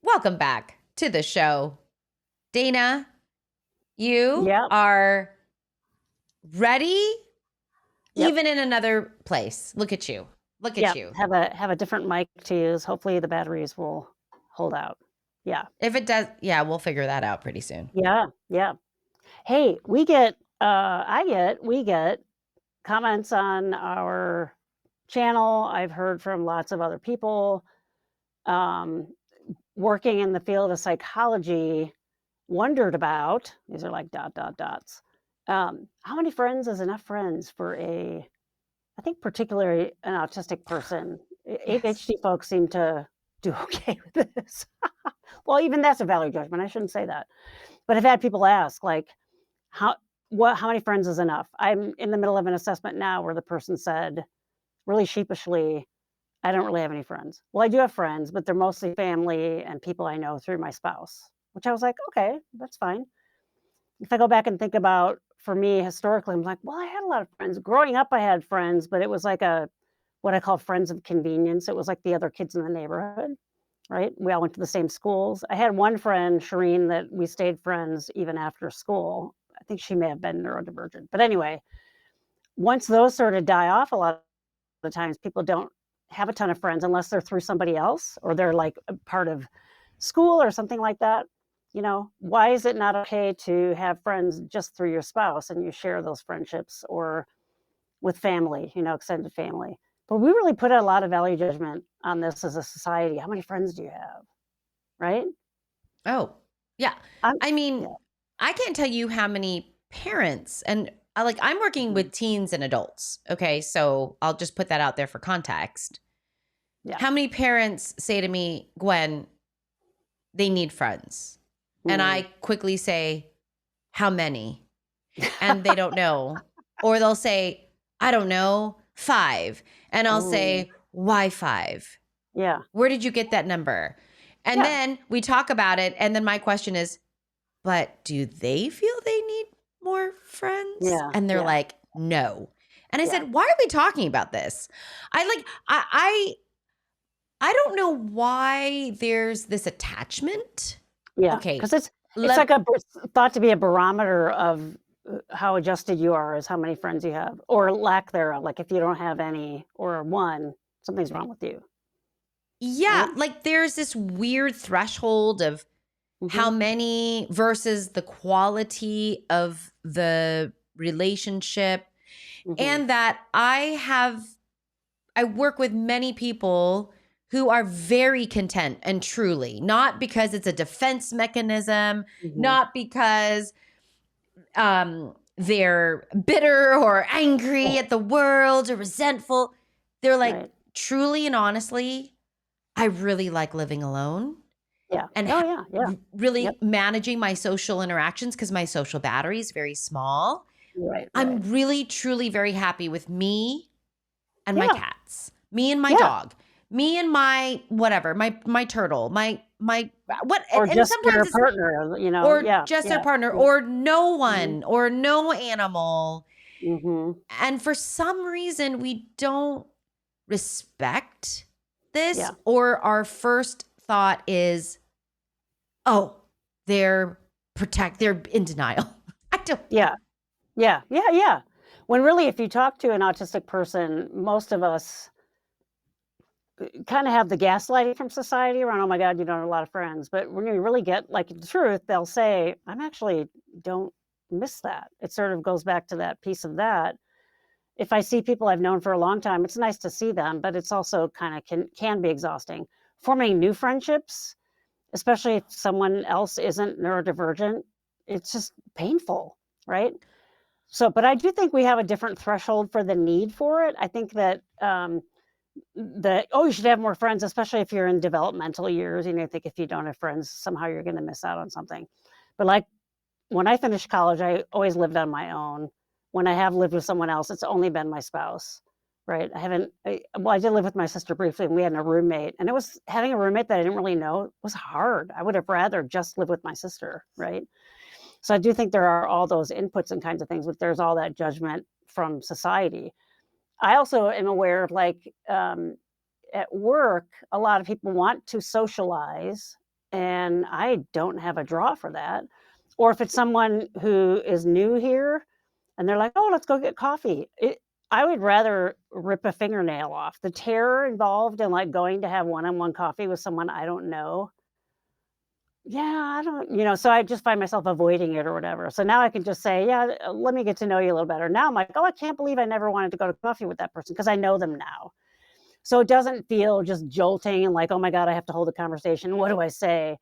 Welcome back to the show. Dana, you Yep. are ready, Yep. even in another place. Look at you. Look at you. Have a different mic to use. Hopefully the batteries will hold out. Yeah. If it does, yeah, we'll figure that out pretty soon. Yeah. Hey, we get comments on our channel. I've heard from lots of other people working in the field of psychology, wondered about, these are like dots. How many friends is enough friends for I think particularly an autistic person? Yes. ADHD folks seem to do okay with this. Well, even that's a value judgment. I shouldn't say that. But I've had people ask, like, how many friends is enough? I'm in the middle of an assessment now where the person said, really sheepishly, I don't really have any friends. Well, I do have friends, but they're mostly family and people I know through my spouse, which I was like, okay, that's fine. If I go back and think about, for me, historically, I'm like, well, I had a lot of friends. Growing up, I had friends, but it was like what I call friends of convenience. It was like the other kids in the neighborhood, right? We all went to the same schools. I had one friend, Shireen, that we stayed friends even after school. I think she may have been neurodivergent. But anyway, once those sort of die off, a lot of the times people don't have a ton of friends unless they're through somebody else or they're like a part of school or something like that. You know, why is it not okay to have friends just through your spouse and you share those friendships, or with family, extended family? But we really put a lot of value judgment on this as a society. How many friends do you have? Right? Oh, yeah. I mean, I can't tell you how many parents, and I'm working with teens and adults. Okay. So I'll just put that out there for context. Yeah. How many parents say to me, Gwen, they need friends? And I quickly say, how many? And they don't know. Or they'll say, I don't know, 5. And I'll say, why 5? Yeah. Where did you get that number? And then we talk about it. And then my question is, but do they feel they need more friends? Yeah. And they're like, no. And I said, why are we talking about this? I don't know why there's this attachment. Yeah. Okay. Because it's like thought to be a barometer of how adjusted you are is how many friends you have, or lack thereof. Like if you don't have any or one, something's wrong with you. Yeah. Right? Like there's this weird threshold of how many versus the quality of the relationship. And that I work with many people who are very content and truly, not because it's a defense mechanism, not because they're bitter or angry at the world or resentful. They're like, truly and honestly, I really like living alone. Yeah. And really managing my social interactions because my social battery is very small. Right. I'm really, truly very happy with me and my cats, me and my dog, me and my whatever, my turtle, my what, or and just sometimes their partner, or just their partner, or no one, or no animal. And for some reason, we don't respect this, or our first thought is, oh, they're in denial. I don't. Yeah. When really, if you talk to an autistic person, most of us kind of have the gaslighting from society around, oh my God, you don't have a lot of friends. But when you really get like the truth, they'll say, I'm actually don't miss that. It sort of goes back to that piece of that. If I see people I've known for a long time, it's nice to see them, but it's also kind of can be exhausting. Forming new friendships, especially if someone else isn't neurodivergent, it's just painful, right? So, but I do think we have a different threshold for the need for it. I think that you should have more friends, especially if you're in developmental years. I think if you don't have friends, somehow you're going to miss out on something. But like when I finished college, I always lived on my own. When I have lived with someone else, it's only been my spouse. right? I did live with my sister briefly, and we had a roommate, and it was having a roommate that I didn't really know was hard. I would have rather just live with my sister, right? So I do think there are all those inputs and kinds of things, but there's all that judgment from society. I also am aware of at work, a lot of people want to socialize, and I don't have a draw for that. Or if it's someone who is new here and they're like, "Oh, let's go get coffee." I would rather rip a fingernail off. The terror involved in like going to have one-on-one coffee with someone I don't know. Yeah, I don't, so I just find myself avoiding it or whatever. So now I can just say, "Yeah, let me get to know you a little better." Now I'm like, "Oh, I can't believe I never wanted to go to coffee with that person because I know them now." So it doesn't feel just jolting and like, "Oh my god, I have to hold a conversation. What do I say?"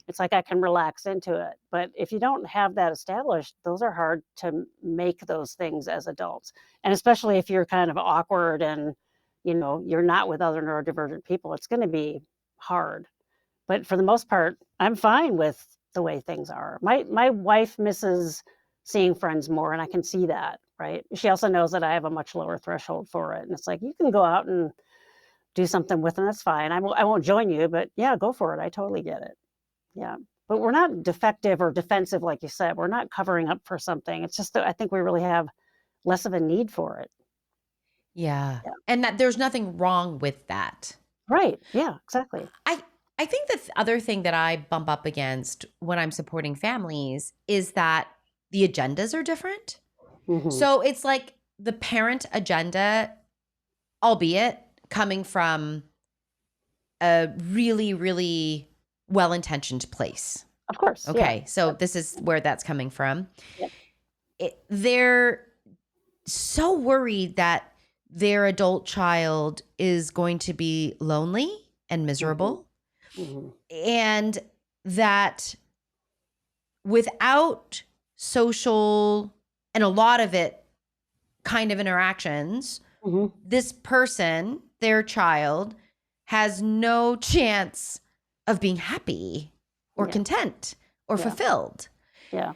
It's like I can relax into it. But if you don't have that established, those are hard to make those things as adults. And especially if you're kind of awkward and, you're not with other neurodivergent people, it's going to be hard. But for the most part, I'm fine with the way things are. My wife misses seeing friends more, and I can see that, right? She also knows that I have a much lower threshold for it. And it's like, you can go out and do something with them, that's fine. I won't join you, but yeah, go for it. I totally get it. Yeah. But we're not defective or defensive, like you said. We're not covering up for something. It's just that I think we really have less of a need for it. Yeah. Yeah. And that there's nothing wrong with that. Right. Yeah, exactly. I think the other thing that I bump up against when I'm supporting families is that the agendas are different. Hmm. So it's like the parent agenda, albeit coming from a really, really well-intentioned place. Of course. Okay. Yeah. So this is where that's coming from. Yep. They're so worried that their adult child is going to be lonely and miserable. Hmm. And that without social and a lot of it kind of interactions, Hmm. this person, their child, has no chance of being happy or Yeah. content or Yeah. fulfilled. Yeah.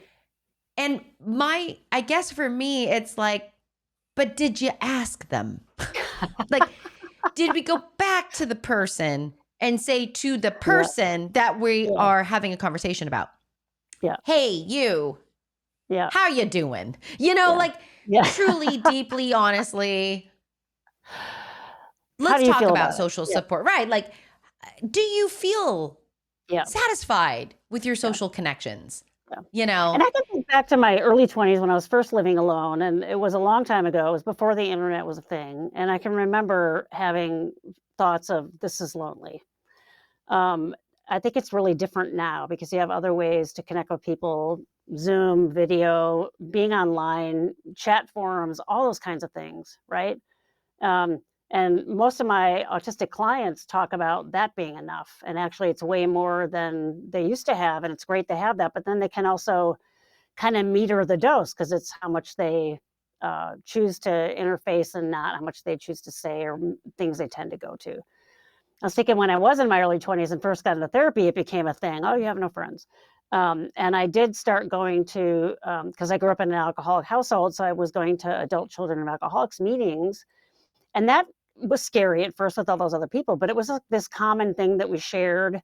And I guess for me, it's like, but did you ask them? Like, did we go back to the person and say to the person that we Yeah. are having a conversation about, Yeah. "Hey, you, Yeah. how you doing?" Yeah. Like Yeah. truly, deeply, honestly, How let's do you talk feel about about it? social support. Right. Like, do you feel Yeah. satisfied with your Yeah. social connections? Yeah. And I can think back to my early 20s when I was first living alone, and it was a long time ago. It was before the internet was a thing, and I can remember having thoughts of, "This is lonely." Um, I think it's really different now because you have other ways to connect with people, Zoom, video, being online, chat forums, all those kinds of things, right? Um, and most of my autistic clients talk about that being enough. And actually, it's way more than they used to have. And it's great to have that. But then they can also kind of meter the dose because it's how much they choose to interface and not how much they choose to say or things they tend to go to. I was thinking when I was in my early 20s and first got into therapy, it became a thing. "Oh, you have no friends." And I did start going to, because I grew up in an alcoholic household. So I was going to adult children of alcoholics meetings. And that was scary at first with all those other people, but it was like this common thing that we shared.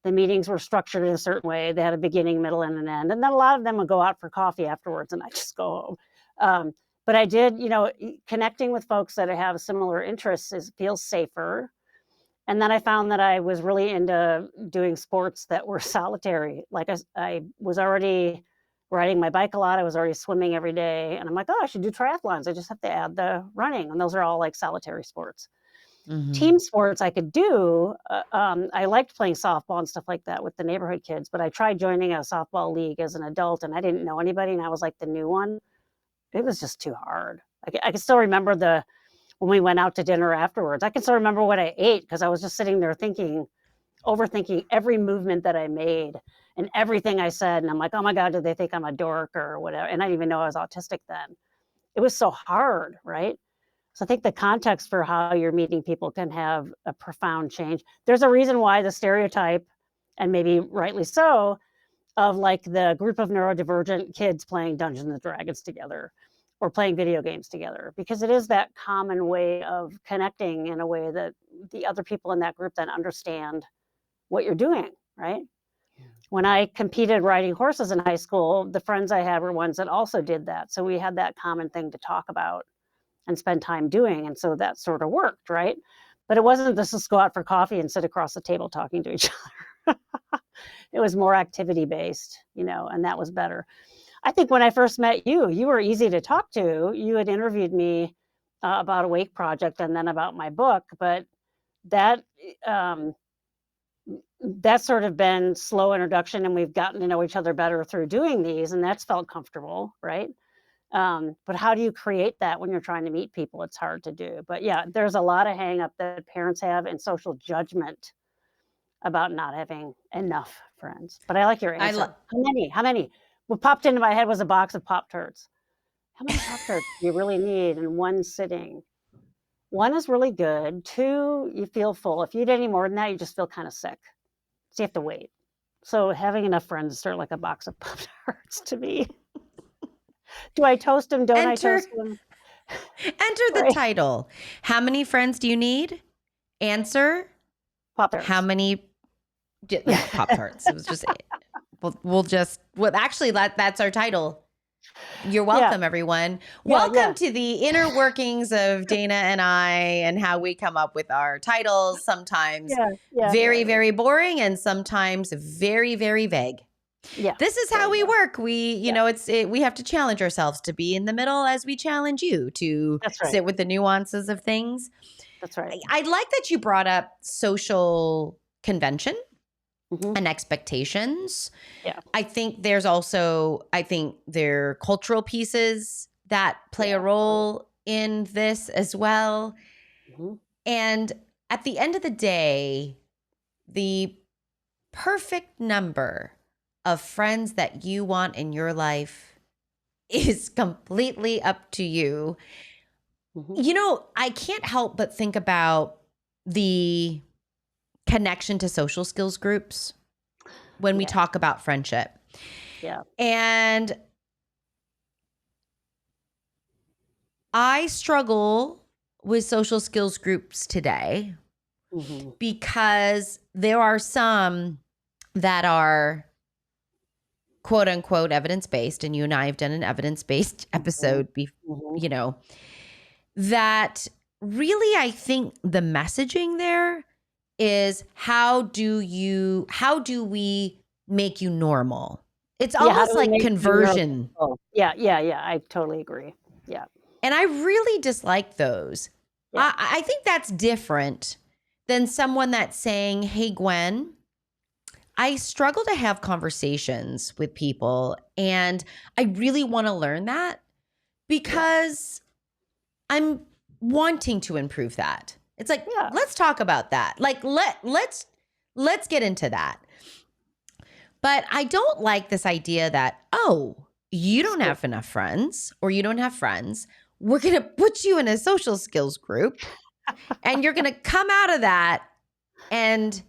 The meetings were structured in a certain way. They had a beginning, middle, and an end. And then a lot of them would go out for coffee afterwards, and I just go home. But I did, connecting with folks that have similar interests feels safer. And then I found that I was really into doing sports that were solitary. Like I was already riding my bike a lot. I was already swimming every day. And I'm like, "Oh, I should do triathlons. I just have to add the running." And those are all like solitary sports. Mhm. Team sports I could do. I liked playing softball and stuff like that with the neighborhood kids, but I tried joining a softball league as an adult and I didn't know anybody and I was like the new one. It was just too hard. I can still remember when we went out to dinner afterwards. I can still remember what I ate because I was just sitting there overthinking every movement that I made and everything I said. And I'm like, "Oh my God, do they think I'm a dork or whatever?" And I didn't even know I was autistic then. It was so hard, right? So I think the context for how you're meeting people can have a profound change. There's a reason why the stereotype, and maybe rightly so, of like the group of neurodivergent kids playing Dungeons and Dragons together, or playing video games together, because it is that common way of connecting in a way that the other people in that group then understand what you're doing, right? When I competed riding horses in high school, the friends I had were ones that also did that. So we had that common thing to talk about and spend time doing. And so that sort of worked, right? But it wasn't just go out for coffee and sit across the table talking to each other. It was more activity based, and that was better. I think when I first met you, you were easy to talk to. You had interviewed me about a wake project and then about my book, but that that's sort of been slow introduction, and we've gotten to know each other better through doing these, and that's felt comfortable, right? But how do you create that when you're trying to meet people? It's hard to do. But yeah, there's a lot of hang up that parents have and social judgment about not having enough friends. But I like your answer. How many? What popped into my head was a box of Pop-Tarts. How many Pop-Tarts do you really need in one sitting? One is really good. Two, you feel full. If you eat any more than that, you just feel kind of sick. So you have to wait. So having enough friends is sort of like a box of Pop-Tarts to me. Do I toast them? Don't I toast them? Enter the title. How many friends do you need? Answer. Pop-Tarts. How many? Pop-Tarts. It was just. Actually, that's our title. You're welcome, everyone. Welcome to the inner workings of Dana and I, and how we come up with our titles. Sometimes very, very boring, and sometimes very, very vague. Yeah, this is how we work. We, we have to challenge ourselves to be in the middle as we challenge you to sit with the nuances of things. That's right. I like that you brought up social convention. Mm-hmm. And expectations. Yeah. I think there are cultural pieces that play a role in this as well. Mm-hmm. And at the end of the day, the perfect number of friends that you want in your life is completely up to you. Mm-hmm. I can't help but think about the connection to social skills groups when we talk about friendship. Yeah. And I struggle with social skills groups today because there are some that are quote unquote evidence-based, and you and I have done an evidence-based episode, that really, I think the messaging there is how do we make you normal? It's almost like conversion. Yeah. I totally agree. Yeah. And I really dislike those. Yeah. I think that's different than someone that's saying, hey, Gwen, I struggle to have conversations with people, and I really want to learn that because I'm wanting to improve that. It's like, let's talk about that. Like, let's get into that. But I don't like this idea that, you don't have enough friends, or you don't have friends. We're going to put you in a social skills group, and you're going to come out of that and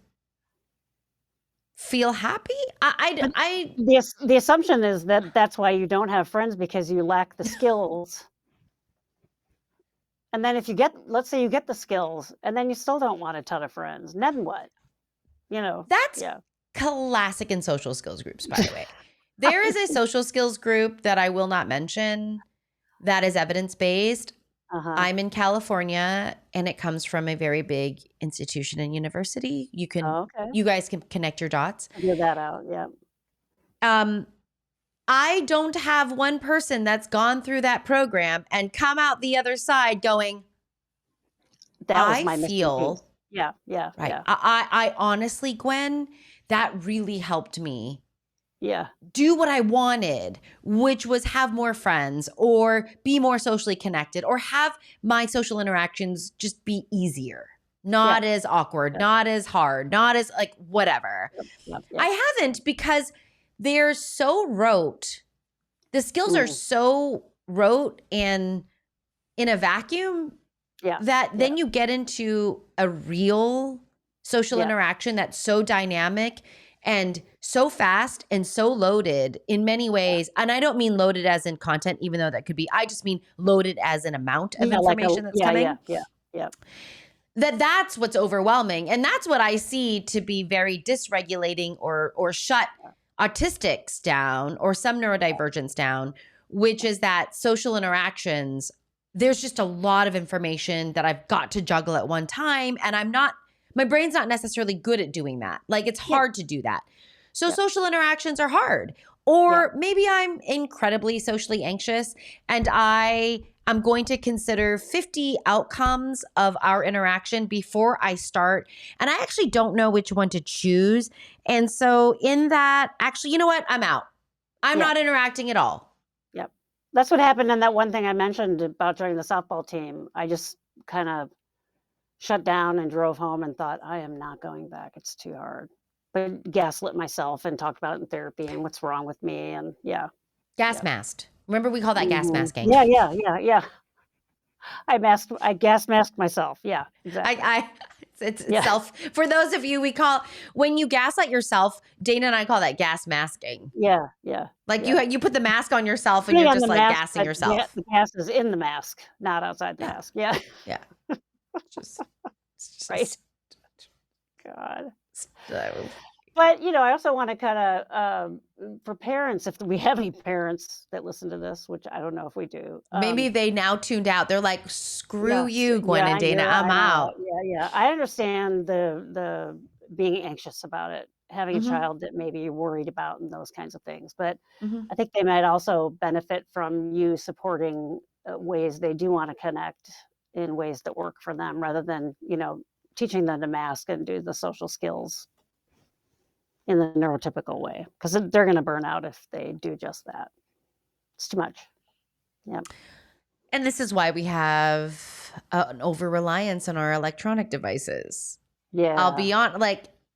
feel happy. The assumption is that that's why you don't have friends, because you lack the skills. And then let's say you get the skills, and then you still don't want a ton of friends. Then what? That's classic in social skills groups, by the way. There is a social skills group that I will not mention that is evidence-based. I'm in California, and it comes from a very big institution and university. You guys can connect your dots. Figure that out. Yeah. I don't have one person that's gone through that program and come out the other side going, that was my feel. Yeah. Right. Yeah. I honestly, Gwen, that really helped me. Yeah. Do what I wanted, which was have more friends or be more socially connected or have my social interactions just be easier, not as awkward, not as hard, not as like whatever. Yep. I haven't, because they're so rote. The skills are so rote and in a vacuum that then you get into a real social interaction that's so dynamic and so fast and so loaded in many ways. And I don't mean loaded as in content, even though that could be, I just mean loaded as an amount of information that's coming. Yeah. That's what's overwhelming. And that's what I see to be very dysregulating or shut autistics down or some neurodivergence down, which is that social interactions, there's just a lot of information that I've got to juggle at one time. And my brain's not necessarily good at doing that. Like it's hard to do that. So social interactions are hard. Or maybe I'm incredibly socially anxious and I'm going to consider 50 outcomes of our interaction before I start. And I actually don't know which one to choose. And so in that, actually, you know what? I'm out. I'm not interacting at all. Yep. That's what happened in that one thing I mentioned about joining the softball team. I just kind of shut down and drove home and thought, I am not going back. It's too hard. But gaslit myself and talked about it in therapy and what's wrong with me. And Gas masked. Remember we call that gas masking. Yeah. I gas masked myself. Yeah, exactly. It's self. For those of you, when you gaslight yourself, Dana and I call that gas masking. Yeah. Like you put the mask on yourself and you're just like gassing yourself. The gas is in the mask, not outside the mask. Yeah. Yeah. Just right. God. So. But, I also want to kind of, for parents, if we have any parents that listen to this, which I don't know if we do. Maybe they now tuned out. They're like, screw you, Gwen and Dana, I'm out. Yeah. I understand the being anxious about it, having a child that maybe you're worried about and those kinds of things. But I think they might also benefit from you supporting ways they do want to connect in ways that work for them rather than, teaching them to mask and do the social skills in the neurotypical way, because they're going to burn out if they do just that. It's too much. Yeah. And this is why we have an over-reliance on our electronic devices. Yeah. I'll be on,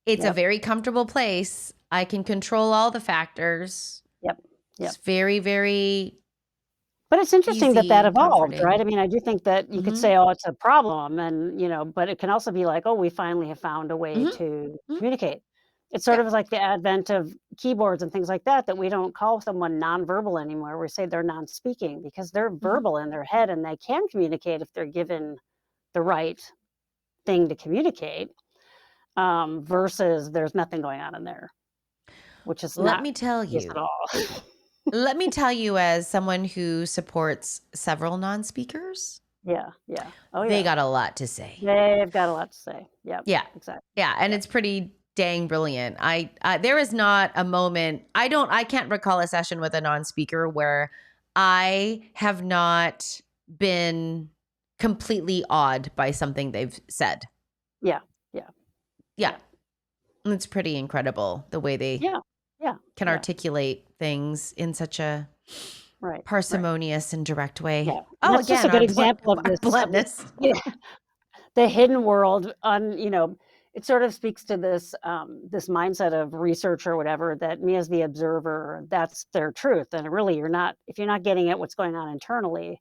it's a very comfortable place. I can control all the factors. Yep. It's very, very But it's interesting that evolved, comforting. right? I mean, I do think that you could say, oh, it's a problem. And, but it can also be like, oh, we finally have found a way to communicate. It's sort of like the advent of keyboards and things like that we don't call someone nonverbal anymore. We say they're non-speaking because they're verbal in their head and they can communicate if they're given the right thing to communicate, versus there's nothing going on in there, which is Let me tell you at all. Let me tell you, as someone who supports several non-speakers. Yeah. Oh, yeah. They got a lot to say. They've got a lot to say. Yeah. Exactly. Yeah. And it's pretty dang brilliant. There is not a moment, I can't recall a session with a non-speaker where I have not been completely awed by something they've said. Yeah. And it's pretty incredible the way they can articulate things in such a parsimonious and direct way. Yeah. Oh, that's again, just a good example of this bluntness. The hidden world it sort of speaks to this this mindset of research or whatever, that me as the observer, that's their truth. And really, if you're not getting at what's going on internally,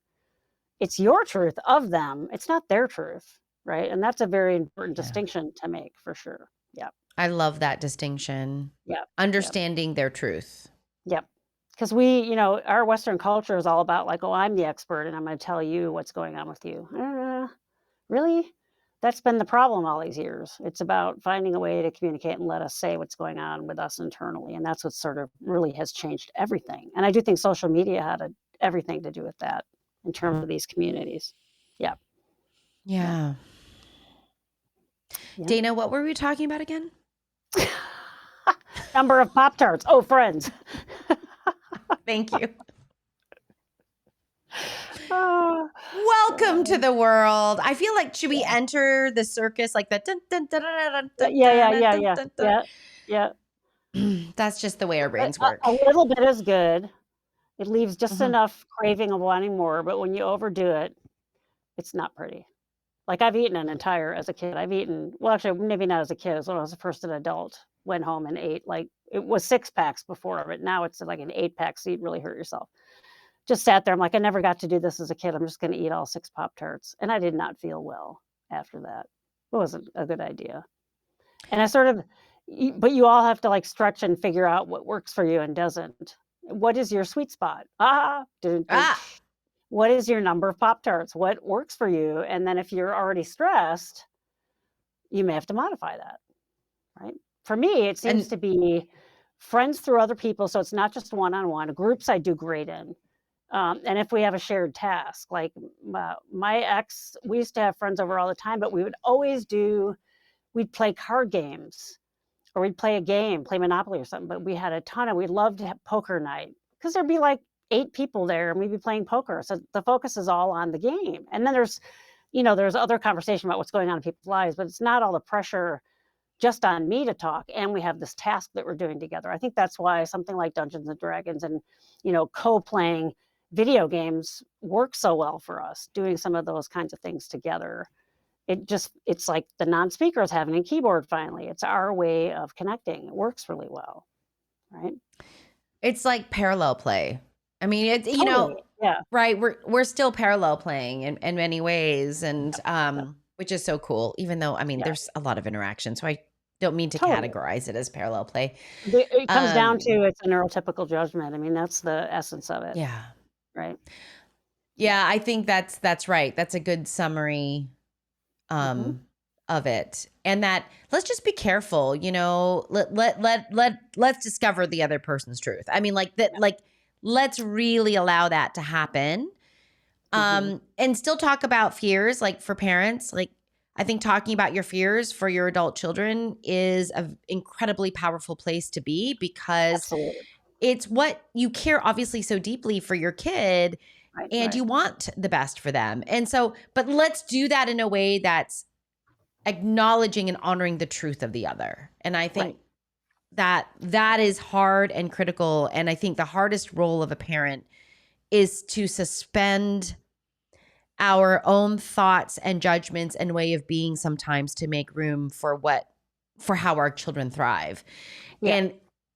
it's your truth of them. It's not their truth, right? And that's a very important distinction to make, for sure. Yeah. I love that distinction. Yeah. Understanding their truth. Yep. Because our Western culture is all about like, oh, I'm the expert and I'm going to tell you what's going on with you. Really? That's been the problem all these years. It's about finding a way to communicate and let us say what's going on with us internally. And that's what sort of really has changed everything. And I do think social media had everything to do with that in terms of these communities. Yeah. Dana, what were we talking about again? Number of Poptarts. Oh, friends. Thank you. Welcome to the world. I feel like, should we enter the circus like that? Yeah. That's just the way our brains work. A little bit is good. It leaves just enough craving of wanting more, but when you overdo it, it's not pretty. Like I've eaten as a kid. Actually, maybe not as a kid. It was when I was first an adult. Went home and ate, like it was 6 packs before, but now it's like an 8-pack, so you'd really hurt yourself. Just sat there. I'm like, I never got to do this as a kid. I'm just going to eat all 6 Pop-Tarts. And I did not feel well after that. It wasn't a good idea. And I sort of, but you all have to like stretch and figure out what works for you and doesn't. What is your sweet spot? Dun, dun. Ah, What is your number of Pop-Tarts? What works for you? And then if you're already stressed, you may have to modify that, right? For me, it seems and to be friends through other people. So it's not just one-on-one. Groups I do great in. And if we have a shared task, like my ex, we used to have friends over all the time, but we would always we'd play card games, or we'd play a game, play Monopoly or something. But we had a ton of, we loved to have poker night, because there'd be like 8 people there and we'd be playing poker. So the focus is all on the game. And then there's other conversation about what's going on in people's lives, but it's not all the pressure just on me to talk. And we have this task that we're doing together. I think that's why something like Dungeons and Dragons and, co-playing video games work so well for us, doing some of those kinds of things together. It's like the non-speaker is having a keyboard finally. It's our way of connecting. It works really well, right? it's like parallel play. I mean, it's Totally. Yeah. right? We're still parallel playing in many ways, and which is so cool. Even though, I mean, Yeah. there's a lot of interaction, so I don't mean to Totally. categorize it as parallel play. It comes down to it's a neurotypical judgment. I mean, that's the essence of it, Yeah, right? yeah. I think that's right. That's a good summary of it. And that, let's just be careful, let's discover the other person's truth. I mean, like that, like, let's really allow that to happen. And still talk about fears. Like, for parents, like, I think talking about your fears for your adult children is an incredibly powerful place to be, because Absolutely. it's what you care obviously so deeply for your kid, Right, and right. you want the best for them. And so, but let's do that in a way that's acknowledging and honoring the truth of the other. And I think that is hard and critical. And I think the hardest role of a parent is to suspend our own thoughts and judgments and way of being sometimes, to make room for how our children thrive. Yeah. And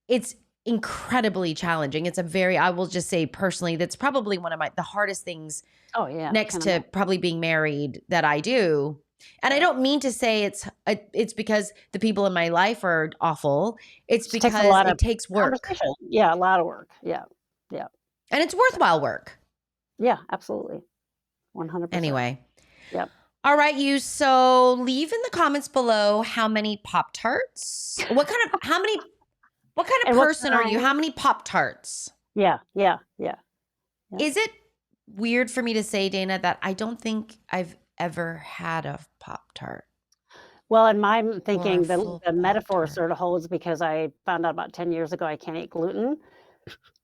it's incredibly challenging. It's I will just say personally, that's probably one of the hardest things, Oh yeah. next to probably being married, that I do. And I don't mean to say it's because the people in my life are awful. It's because it takes work. Yeah, a lot of work. Yeah. Yeah. And it's worthwhile work. Yeah, absolutely. 100%. Anyway. Yep. All right, you. So leave in the comments below how many Pop-Tarts. What kind of person are you? How many Pop-Tarts? Yeah. Is it weird for me to say, Dana, that I don't think I've ever had a Pop-Tart? Well, and I'm thinking the metaphor sort of holds, because I found out about 10 years ago I can't eat gluten.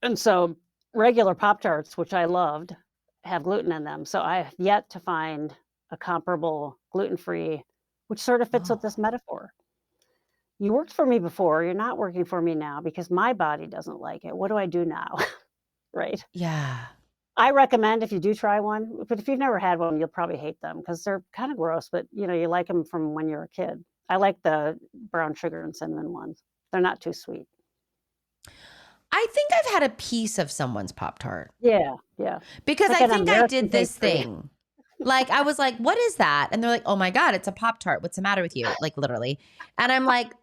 And so regular Pop-Tarts, which I loved, have gluten in them. So I have yet to find a comparable gluten-free, which sort of fits with this metaphor. You worked for me before, you're not working for me now, because my body doesn't like it. What do I do now? Right? Yeah. I recommend, if you do try one, but if you've never had one, you'll probably hate them, because they're kind of gross, but you like them from when you're a kid. I like the brown sugar and cinnamon ones. They're not too sweet. I think I've had a piece of someone's Pop-Tart. Yeah. Because I think I did this thing. Like, I was like, what is that? And they're like, oh my God, it's a Pop-Tart. What's the matter with you? Like, literally. And I'm like,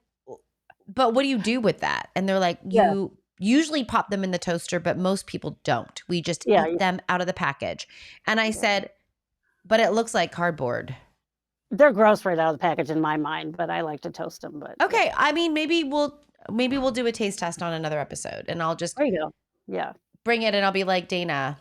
but what do you do with that? And they're like, you usually pop them in the toaster, but most people don't. We just eat them out of the package. And I said, but it looks like cardboard. They're gross right out of the package in my mind, but I like to toast them. But okay, I mean, maybe we'll do a taste test on another episode, and I'll just there you go. Yeah, bring it, and I'll be like, Dana,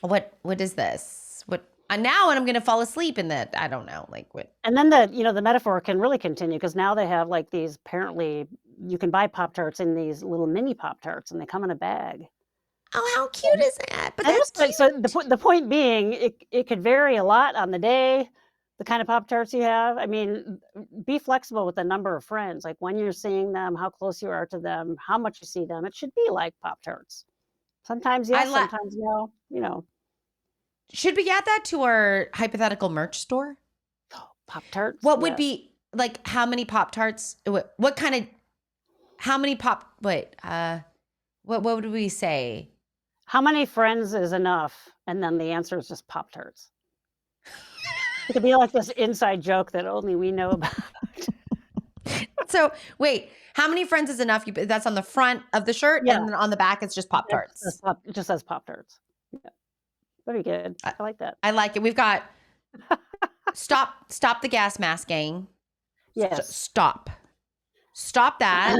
what is this? What? And now, and I'm gonna fall asleep in that. I don't know, like what. And then the metaphor can really continue, because now they have like these, apparently you can buy Pop-Tarts in these little mini Pop-Tarts, and they come in a bag. Oh, how cute is that? But that's cute. So the point being, it could vary a lot on the day, the kind of Pop-Tarts you have. I mean, be flexible with the number of friends, like when you're seeing them, how close you are to them, how much you see them. It should be like Pop-Tarts. Sometimes yes, sometimes no. Should we add that to our hypothetical merch store? Pop-Tarts. What would be like? How many Pop-Tarts? What kind of? How many Wait. What would we say? How many friends is enough? And then the answer is just Pop-Tarts. It could be like this inside joke that only we know about. So wait, how many friends is enough? That's on the front of the shirt, Yeah. and then on the back it's just Pop-Tarts. It just says Pop-Tarts. Yeah. Very good. I like that. I like it. We've got stop the gas mask gang. Yes. Stop that.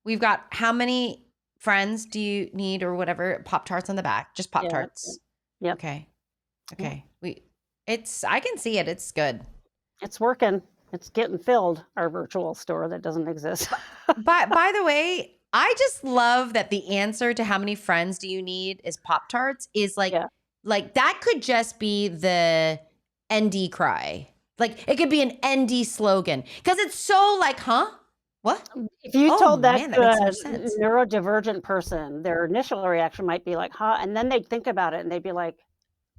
We've got how many friends do you need or whatever? Pop-Tarts on the back. Just Pop-Tarts. Yeah. Okay. I can see it. It's good. It's working. It's getting filled, our virtual store that doesn't exist. But by the way, I just love that the answer to how many friends do you need is Pop-Tarts is like that could just be the ND cry. Like it could be an ND slogan because it's so like, huh? What? If you told that to makes a no sense. neurodivergent person, their initial reaction might be like, huh? And then they'd think about it and they'd be like,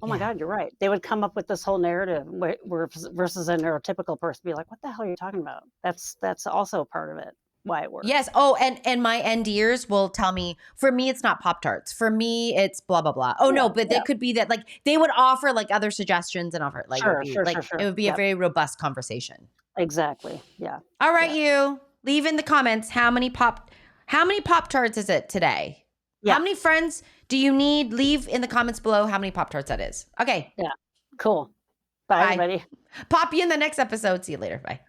oh my God, you're right. They would come up with this whole narrative versus a neurotypical person be like, what the hell are you talking about? That's also part of it, why it works. Yes. Oh, and my NDers will tell me, for me, it's not Pop-Tarts. For me, it's blah, blah, blah. Oh, no, but it could be that like they would offer like other suggestions and offer like, sure. It would be a very robust conversation. Exactly. Yeah. All right, you leave in the comments how many Pop-Tarts is it today? Yeah. How many friends do you need? Leave in the comments below how many Pop-Tarts that is. Okay. Yeah. Cool. Bye. Everybody. Pop you in the next episode. See you later. Bye.